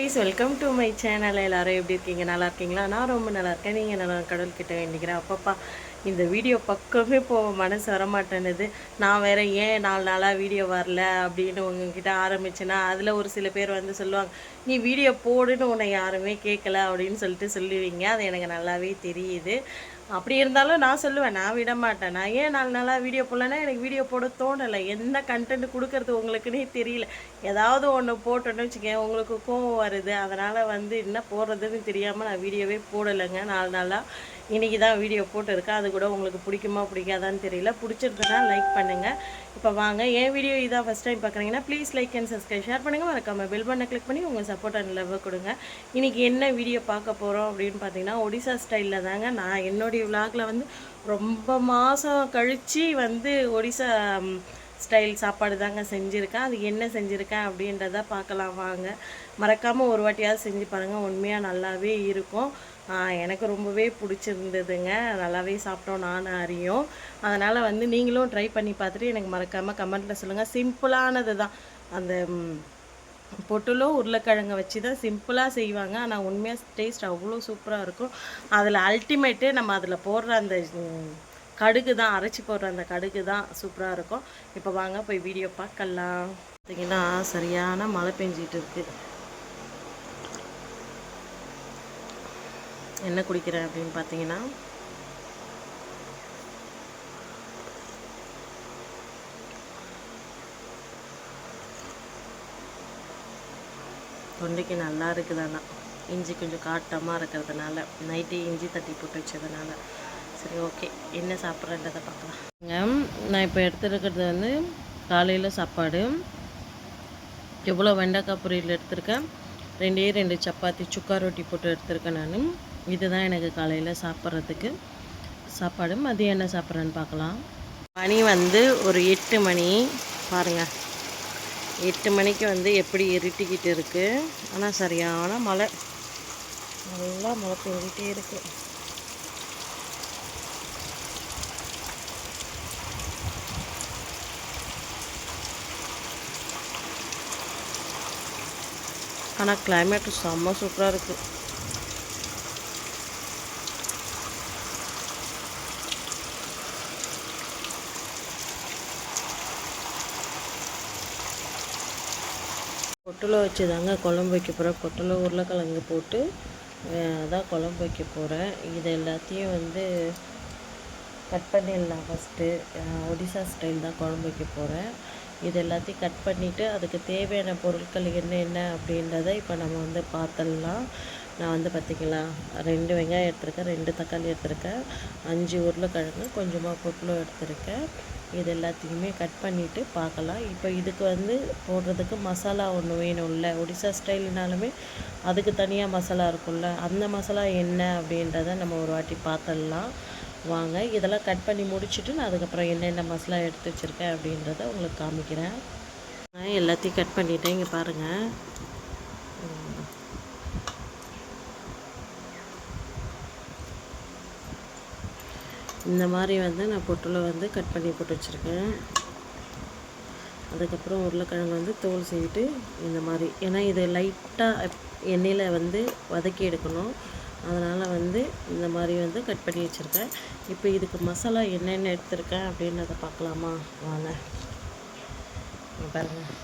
குட்டீஸ், welcome to my channel. எல்லாரும் எப்படி இருக்கீங்க? நல்லா இருக்கீங்களா? நான் ரொம்ப நல்லா இருக்கேன். நீங்கள் நல்லா கடவுள்கிட்ட வேண்டிக்கிறேன். அப்பப்பா இந்த வீடியோ பக்கமே மனசு வரமாட்டேன்னுது. நான் வேற ஏன் 4 நாளாக வீடியோ வரல அப்படின்னு உங்ககிட்ட ஆரம்பிச்சேன்னா, அதில் ஒரு சில பேர் வந்து சொல்லுவாங்க, நீ வீடியோ போடுன்னு உன்னை யாருமே கேட்கல அப்படின்னு சொல்லிட்டு சொல்லுவீங்க. அது எனக்கு நல்லாவே தெரியுது. அப்படி இருந்தாலும் நான் சொல்லுவேன், நான் விட மாட்டேன். நான் ஏன் 4 நாளாக வீடியோ போடலன்னா, எனக்கு வீடியோ போட தோணலை. என்ன கண்டென்ட் கொடுக்கறது உங்களுக்குன்னே தெரியல. ஏதாவது ஒன்று போட்டோன்னு வச்சுக்கேன், உங்களுக்கு கோவம் வருது. அதனால் வந்து என்ன போடுறதுன்னு தெரியாமல் நான் வீடியோவே போடலைங்க 4 நாளாக. இன்றைக்கி தான் வீடியோ போட்டிருக்கேன். அது கூட உங்களுக்கு பிடிக்குமா பிடிக்காதான்னு தெரியல. பிடிச்சிருந்ததுன்னா லைக் பண்ணுங்கள். இப்போ வாங்க, என் வீடியோ இதான் ஃபஸ்ட் டைம் பார்க்குறீங்கன்னா please like and subscribe, share பண்ணுங்கள். மறக்காமல் பெல் பட்டனை கிளிக் பண்ணி உங்கள் சப்போர்ட் அண்ட் லவ் கொடுங்க. இன்றைக்கி என்ன வீடியோ பார்க்க போகிறோம் அப்படின்னு பார்த்தீங்கன்னா, ஒடிசா ஸ்டைலில் தாங்க. நான் என்னுடைய விலாகில் வந்து ரொம்ப மாதம் கழித்து வந்து ஒடிசா ஸ்டைல் சாப்பாடு தாங்க செஞ்சுருக்கேன். அது என்ன செஞ்சுருக்கேன் அப்படின்றத பார்க்கலாம் வாங்க. மறக்காமல் ஒரு வாட்டியாவது செஞ்சு பாருங்கள், உண்மையாக நல்லாவே இருக்கும். எனக்கு ரொம்பவே பிடிச்சிருந்ததுங்க. நல்லாவே சாப்பிட்டோம் நானும் அறியும். அதனால் வந்து நீங்களும் ட்ரை பண்ணி பார்த்துட்டு எனக்கு மறக்காமல் கமெண்ட்டில் சொல்லுங்கள். சிம்பிளானது தான். அந்த பொட்டலும் உருளைக்கிழங்கை வச்சு தான் சிம்பிளாக செய்வாங்க. ஆனால் உண்மையாக டேஸ்ட் அவ்வளோ சூப்பராக இருக்கும். அதில் அல்டிமேட்டு நம்ம அதில் போடுற அந்த கடுகு தான், அரைச்சி போடுற அந்த கடுகு தான் சூப்பராக இருக்கும். இப்போ வாங்க போய் வீடியோ பார்க்கலாம். பார்த்தீங்கன்னா சரியான மழை பெஞ்சிட்டு இருக்குது. என்ன குடிக்கிறேன் அப்படின்னு பார்த்தீங்கன்னா, தொண்டைக்கு நல்லா இருக்குதாண்ணா. இஞ்சி கொஞ்சம் காட்டமாக இருக்கிறதுனால, நைட்டே இஞ்சி தட்டி போட்டு வச்சதுனால. சரி, ஓகே, என்ன சாப்பிட்றன்றதை பார்க்கலாம். நான் இப்போ எடுத்துருக்கிறது வந்து காலையில் சாப்பாடு. எவ்வளோ வெண்டைக்காய் பொரியல் எடுத்திருக்கேன், 2 சப்பாத்தி சுக்கா ரொட்டி போட்டு எடுத்திருக்கேன் நான். இதுதான் எனக்கு காலையில் சாப்பிட்றதுக்கு சாப்பாடு. மதியம் என்ன சாப்பிட்றேன்னு பார்க்கலாம். மணி வந்து ஒரு 8 மணி பாருங்கள். 8 மணிக்கு வந்து எப்படி இருட்டிக்கிட்டு இருக்குது. ஆனால் சரியான மழை, நல்லா மழை பெஞ்சிட்டே இருக்குது. ஆனால் கிளைமேட்டு செம்ம சூப்பராக இருக்குது. பொட்டலை வச்சு தாங்க குழம்பு வைக்க போகிறேன். பொட்டலை உருளைக்கிழங்கு போட்டு அதான் குழம்பு வைக்க போகிறேன். இது எல்லாத்தையும் வந்து கட் பண்ணிடலாம். ஃபஸ்ட்டு ஒடிசா ஸ்டைல் தான் குழம்பு வைக்க போகிறேன். இது எல்லாத்தையும் கட் பண்ணிவிட்டு அதுக்கு தேவையான பொருட்கள் என்ன அப்படின்றத இப்போ நம்ம வந்து பார்த்துடலாம். நான் வந்து பார்த்திங்களா 2 வெங்காயம் எடுத்திருக்கேன், 2 தக்காளி எடுத்திருக்கேன், 5 உருளைக்கிழங்கு, கொஞ்சமாக பொட்டலும் எடுத்திருக்கேன். இது எல்லாத்தையுமே கட் பண்ணிவிட்டு பார்க்கலாம். இப்போ இதுக்கு வந்து போடுறதுக்கு மசாலா ஒன்று வேணும்ல. ஒடிசா ஸ்டைல்னாலுமே அதுக்கு தனியாக மசாலா இருக்கும்ல. அந்த மசாலா என்ன அப்படின்றத நம்ம ஒரு வாட்டி பார்த்துடலாம் வாங்க. இதெல்லாம் கட் பண்ணி முடிச்சுட்டு நான் அதுக்கப்புறம் என்னென்ன மசாலா எடுத்து வச்சுருக்கேன் அப்படின்றத உங்களுக்கு காமிக்கிறேன். நான் எல்லாத்தையும் கட் பண்ணிட்டேன். இங்கே பாருங்கள், இந்த மாதிரி வந்து நான் பொட்டலை வந்து கட் பண்ணி போட்டு வச்சுருக்கேன். அதுக்கப்புறம் உருளைக்கிழங்கு வந்து தோல் செய்துட்டு இந்த மாதிரி, ஏன்னா இது லைட்டாக எண்ணெயில் வந்து வதக்கி எடுக்கணும். அதனால் வந்து இந்த மாதிரி வந்து கட் பண்ணி வச்சுருக்கேன். இப்போ இதுக்கு மசாலா என்னென்ன எடுத்திருக்கேன் அப்படின்றத பார்க்கலாமா வாங்க. பாருங்கள்,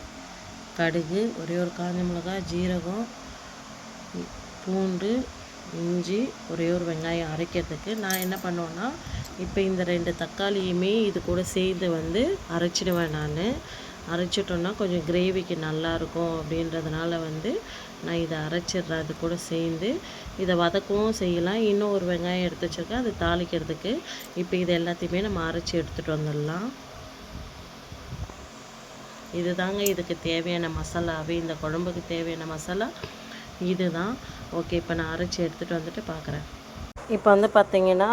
கடுகு, ஒரே ஒரு காஞ்ச மிளகாய், ஜீரகம், பூண்டு, இஞ்சி, ஒரே ஒரு வெங்காயம் அரைக்கிறதுக்கு. நான் என்ன பண்ணுவேன்னா, இப்போ இந்த 2 தக்காளியுமே இது கூட சேர்ந்து வந்து அரைச்சிடுவேன். நான் அரைச்சிட்டோன்னா கொஞ்சம் கிரேவிக்கு நல்லாயிருக்கும் அப்படின்றதுனால வந்து நான் இதை அரைச்சிட்றேன். அது கூட சேர்ந்து இதை வதக்கவும் செய்யலாம். இன்னும் ஒரு வெங்காயம் எடுத்து வச்சுருக்கேன், அது தாளிக்கிறதுக்கு. இப்போ இது எல்லாத்தையுமே நம்ம அரைச்சி எடுத்துகிட்டு வந்துடலாம். இது தாங்க இதுக்கு தேவையான மசாலாவே, இந்த குழம்புக்கு தேவையான மசாலா இது தான். ஓகே, இப்போ நான் அரைச்சி எடுத்துகிட்டு வந்துட்டு பார்க்குறேன். இப்போ வந்து பார்த்திங்கன்னா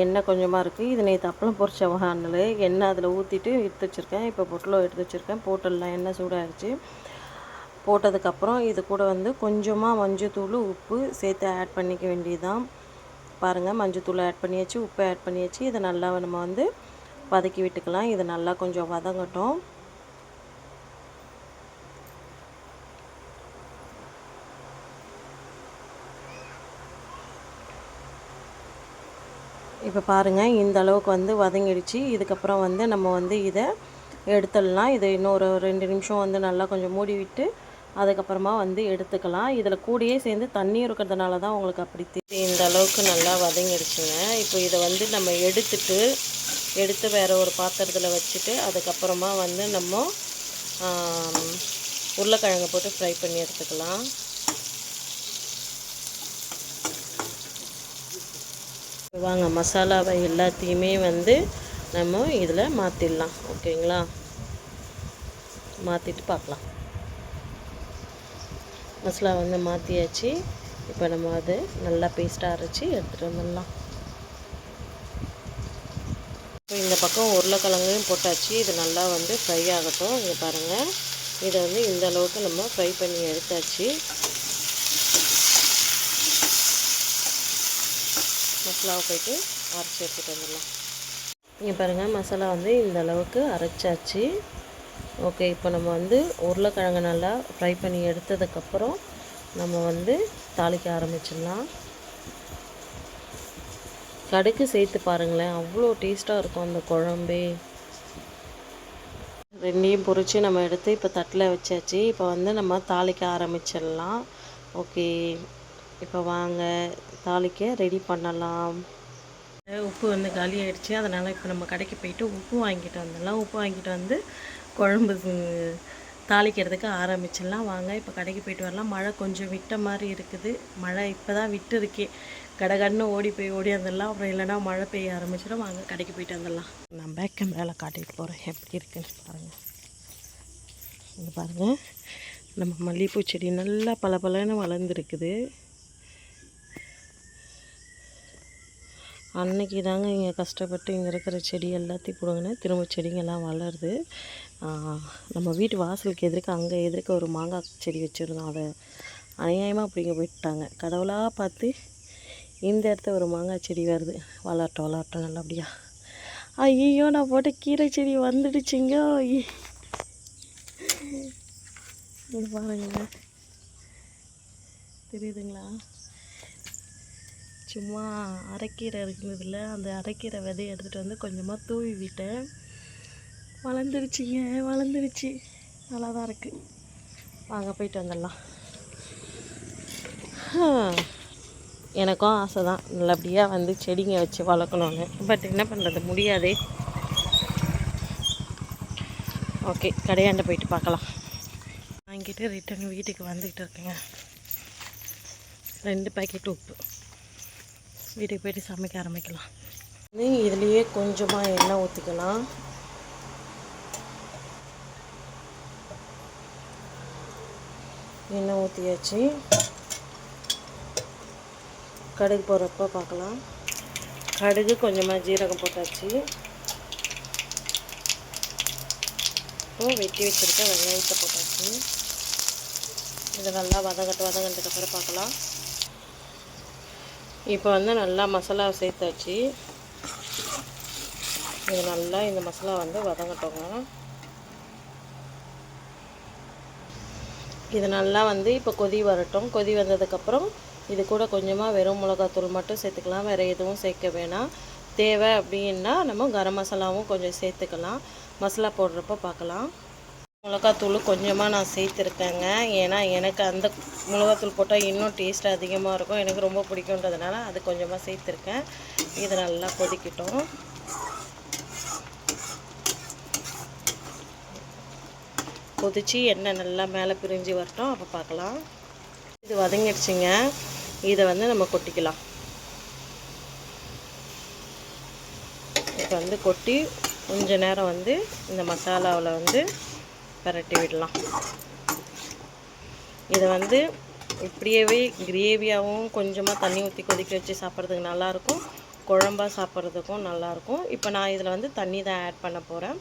எண்ணெய் கொஞ்சமாக இருக்குது. இது நேற்று அப்பளம் பொரிச்ச வானல் எண்ணெய் அதில் ஊற்றிட்டு எடுத்து வச்சுருக்கேன். இப்போ பொட்டலம் எடுத்து வச்சுருக்கேன். போட்டுடலாம். எண்ணெய் சூடாகிடுச்சு. போட்டதுக்கப்புறம் இது கூட வந்து கொஞ்சமாக மஞ்சத்தூள், உப்பு சேர்த்து ஆட் பண்ணிக்க வேண்டியதுதான். பாருங்கள், மஞ்சத்தூள் ஆட் பண்ணியாச்சு, உப்பு ஆட் பண்ணியாச்சு. இதை நல்லா நம்ம வந்து வதக்கி விட்டுக்கலாம். இது நல்லா கொஞ்சம் வதங்கட்டும். இப்போ பாருங்கள் இந்த அளவுக்கு வந்து வதங்கிடுச்சு. இதுக்கப்புறம் வந்து நம்ம வந்து இதை எடுத்துடலாம். இதை இன்னொரு 2 நிமிஷம் வந்து நல்லா கொஞ்சம் மூடி விட்டு அதுக்கப்புறமா வந்து எடுத்துக்கலாம். இதில் கூடயே சேர்ந்து தண்ணி இருக்கிறதுனால தான் உங்களுக்கு அப்படி தெரியும். இந்த அளவுக்கு நல்லா வதங்கிடுச்சுங்க. இப்போ இதை வந்து நம்ம எடுத்து வேறு ஒரு பாத்திரத்தில் வச்சுட்டு அதுக்கப்புறமா வந்து நம்ம உருளைக்கிழங்கு போட்டு ஃப்ரை பண்ணி எடுத்துக்கலாம். வாங்க மசாலாவை எல்லாத்தையுமே வந்து நம்ம இதில் மாற்றிடலாம். ஓகேங்களா, மாற்றிட்டு பார்க்கலாம். மசாலா வந்து மாற்றியாச்சு. இப்போ நம்ம அது நல்லா பேஸ்ட்டாக அரைச்சி எடுத்துகிட்டு வந்துடலாம். இப்போ இந்த பக்கம் உருளைக்கிழங்கையும் போட்டாச்சு. இது நல்லா வந்து ஃப்ரை ஆகட்டும். இங்கே பாருங்கள், இதை வந்து இந்த அளவுக்கு நம்ம ஃப்ரை பண்ணி எடுத்தாச்சு. மசாலாவை போய்ட்டு அரைச்சி எடுத்துகிட்டு வந்துடலாம். இங்கே பாருங்கள், மசாலா வந்து இந்த அளவுக்கு அரைச்சாச்சு. ஓகே, இப்போ நம்ம வந்து உருளைக்கிழங்கு நல்லா ஃப்ரை பண்ணி எடுத்ததுக்கப்புறம் நம்ம வந்து தாளிக்க ஆரம்பிச்சிடலாம். கடுகு சேர்த்து பாருங்களேன், அவ்வளோ டேஸ்ட்டாக இருக்கும் அந்த குழம்பே. ரெண்டையும் பொரித்து நம்ம எடுத்து இப்போ தட்டில் வச்சாச்சு. இப்போ வந்து நம்ம தாளிக்க ஆரம்பிச்சிடலாம். ஓகே, இப்போ வாங்க தாளிக்க ரெடி பண்ணலாம். உப்பு வந்து காலி ஆகிடுச்சு. அதனால் இப்போ நம்ம கடைக்கு போயிட்டு உப்பு வாங்கிட்டு வந்துடலாம். உப்பு வாங்கிட்டு வந்து குழம்பு தாளிக்கிறதுக்கு ஆரம்பிச்சிடலாம். வாங்க இப்போ கடைக்கு போயிட்டு வரலாம். மழை கொஞ்சம் விட்ட மாதிரி இருக்குது. மழை இப்போ தான் விட்டு இருக்கே. கடகடன்னு ஓடி வந்துடலாம். அப்புறம் இல்லைனா மழை பெய்ய ஆரம்பிச்சிடும். வாங்க கடைக்கு போயிட்டு வந்துடலாம். நான் பேக் கேமராவில் காட்டிட்டு போகிறேன் எப்படி இருக்குன்னு பாருங்கள். இங்கே பாருங்கள், நம்ம மல்லிகைப்பூ செடி நல்லா பலன்னு வளர்ந்துருக்குது. அன்னைக்கு தாங்க இங்கே கஷ்டப்பட்டு இங்கே இருக்கிற செடி எல்லாத்தையும் போடுங்கன்னு திரும்ப செடிங்கெல்லாம் வளருது. நம்ம வீட்டு வாசலுக்கு எதிர்க்க ஒரு மாங்காய் செடி வச்சுருந்தோம். அதை அநியாயமாக அப்படிங்க போயிட்டாங்க. கடவுளாக பார்த்து இந்த இடத்த ஒரு மாங்காய் செடி வருது. வளரட்டும் நல்லபடியா. ஐயோ, நான் போட்ட கீரை செடி வந்துடுச்சுங்க. இது பாருங்க, தெரியுதுங்களா? சும்மா அரைக்கீரை இருக்குதுல்ல, அந்த அரைக்கீரை விதையை எடுத்துகிட்டு வந்து கொஞ்சமாக தூவி விட்டேன். வளர்ந்துருச்சு. நல்லா தான் இருக்குது. வாங்க போயிட்டு வந்துடலாம். எனக்கும் ஆசை தான் நல்லபடியாக வந்து செடிங்க வச்சு வளர்க்கணுன்னு. பட் என்ன பண்ணுறது, முடியாதே. ஓகே, கடையாண்ட போயிட்டு பார்க்கலாம். வாங்கிட்டு ரிட்டன் வீட்டுக்கு வந்துக்கிட்டு இருக்கேங்க. 2 பாக்கெட் உப்பு. வீட்டுக்கு போய்ட்டு சமைக்க ஆரம்பிக்கலாம். இதுலேயே கொஞ்சமாக எண்ணெய் ஊற்றிக்கலாம். எண்ணெய் ஊற்றியாச்சு. கடுகு போடுறப்ப பார்க்கலாம். கடுகு கொஞ்சமாக ஜீரகம் போட்டாச்சு. இப்போ வெட்டி வச்சுருக்க வெங்காயத்தை போட்டாச்சு. இதை நல்லா வதங்கினதுக்கப்புறம் பார்க்கலாம். இப்போ வந்து நல்லா மசாலாவை சேர்த்தாச்சு. இது நல்லா இந்த மசாலா வந்து வதங்கட்டோங்க. இது நல்லா வந்து இப்போ கொதி வரட்டும். கொதி வந்ததுக்கப்புறம் இது கூட கொஞ்சமாக வெறும் மிளகாத்தூள் மட்டும் சேர்த்துக்கலாம். வேறு எதுவும் சேர்க்க வேணாம். தேவை அப்படின்னா நம்ம கரம் மசாலாவும் கொஞ்சம் சேர்த்துக்கலாம். மசாலா போடுறப்ப பார்க்கலாம். மிளகாத்தூள் கொஞ்சமாக நான் சேர்த்துருக்கேங்க. ஏன்னா எனக்கு அந்த மிளகாத்தூள் போட்டால் இன்னும் டேஸ்ட் அதிகமாக இருக்கும். எனக்கு ரொம்ப பிடிக்குன்றதுனால அது கொஞ்சமாக சேர்த்துருக்கேன். இது நல்லா கொதிக்கட்டும். கொதித்து எண்ணெய் நல்லா மேலே பிரிஞ்சு வரட்டும். அப்போ பார்க்கலாம். இது வதங்கிடுச்சுங்க. இதை வந்து நம்ம கொட்டிக்கலாம். இப்போ வந்து கொட்டி கொஞ்ச நேரம் வந்து இந்த மசாலாவில் வந்து பரட்டி விடலாம். இதை வந்து இப்படியே கிரேவியாகவும் கொஞ்சமாக தண்ணி ஊற்றி கொதிக்க வச்சு சாப்பிட்றதுக்கு நல்லாயிருக்கும். குழம்பா சாப்பிட்றதுக்கும் நல்லாயிருக்கும். இப்போ நான் இதில் வந்து தண்ணி தான் ஆட் பண்ண போகிறேன்.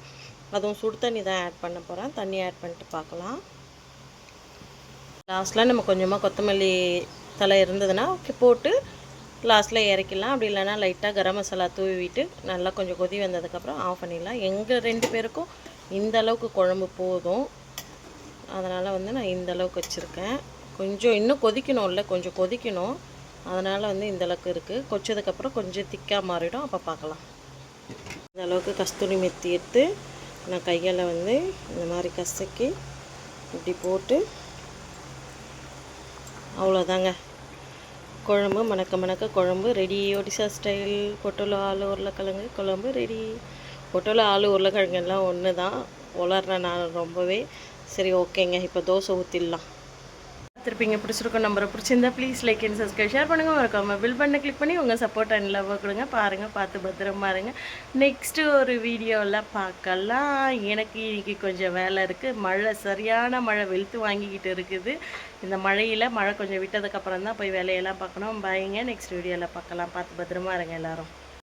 அதுவும் சுடு தண்ணி தான் ஆட் பண்ண போகிறேன். தண்ணி ஆட் பண்ணிட்டு பார்க்கலாம். லாஸ்ட்டில் நம்ம கொஞ்சமாக கொத்தமல்லி தலை இருந்ததுன்னா போட்டு லாஸ்ட்டில் இறக்கிடலாம். அப்படி இல்லைன்னா லைட்டாக கரம் மசாலா தூவிட்டு நல்லா கொஞ்சம் கொதி வந்ததுக்கப்புறம் ஆஃப் பண்ணிடலாம். எங்கள் 2 பேருக்கும் இந்த அளவுக்கு குழம்பு போதும். அதனால் வந்து நான் இந்த அளவுக்கு வச்சுருக்கேன். கொஞ்சம் இன்னும் கொதிக்கணும்ல, கொஞ்சம் கொதிக்கணும். அதனால் வந்து இந்தளவுக்கு இருக்குது. கொச்சதுக்கப்புறம் கொஞ்சம் திக்காக மாறிடும், அப்போ பார்க்கலாம். இந்த அளவுக்கு கஸ்தூரி மெத்தி எடுத்து நான் கையால் வந்து இந்த மாதிரி கசக்கி இப்படி போட்டு அவ்வளோதாங்க. குழம்பு மணக்க மணக்க குழம்பு ரெடி. ஒடிசா ஸ்டைல் பொட்டலோ ஆலு உருளைக்கிழங்கு குழம்பு ரெடி. பொட்டலோ ஆலு உருளைக்கிழங்கெல்லாம் ஒன்று தான், உலர்றேன் நான் ரொம்பவே. சரி ஓகேங்க, இப்போ தோசை ஊற்றிடலாம். திருப்பிங்க பிடிச்சிருக்கோம். நம்பரை பிடிச்சிருந்தா please like and subscribe share பண்ணுங்கள். மறக்காம பில் பண்ண கிளிக் பண்ணி உங்கள் சப்போர்ட் அண்ட் லவ் கொடுங்க. பாருங்கள், பார்த்து பத்திரமா இருங்க. நெக்ஸ்ட்டு ஒரு வீடியோவில் பார்க்கலாம். எனக்கு இன்றைக்கி கொஞ்சம் வேலை இருக்குது. மழை, சரியான மழை வெளுத்து வாங்கிக்கிட்டு இருக்குது. இந்த மழை கொஞ்சம் விட்டதுக்கப்புறம் தான் போய் வேலையெல்லாம் பார்க்கணும். பாய்ங்க, நெக்ஸ்ட் வீடியோவில் பார்க்கலாம். பார்த்து பத்திரமா இருங்க எல்லோரும்.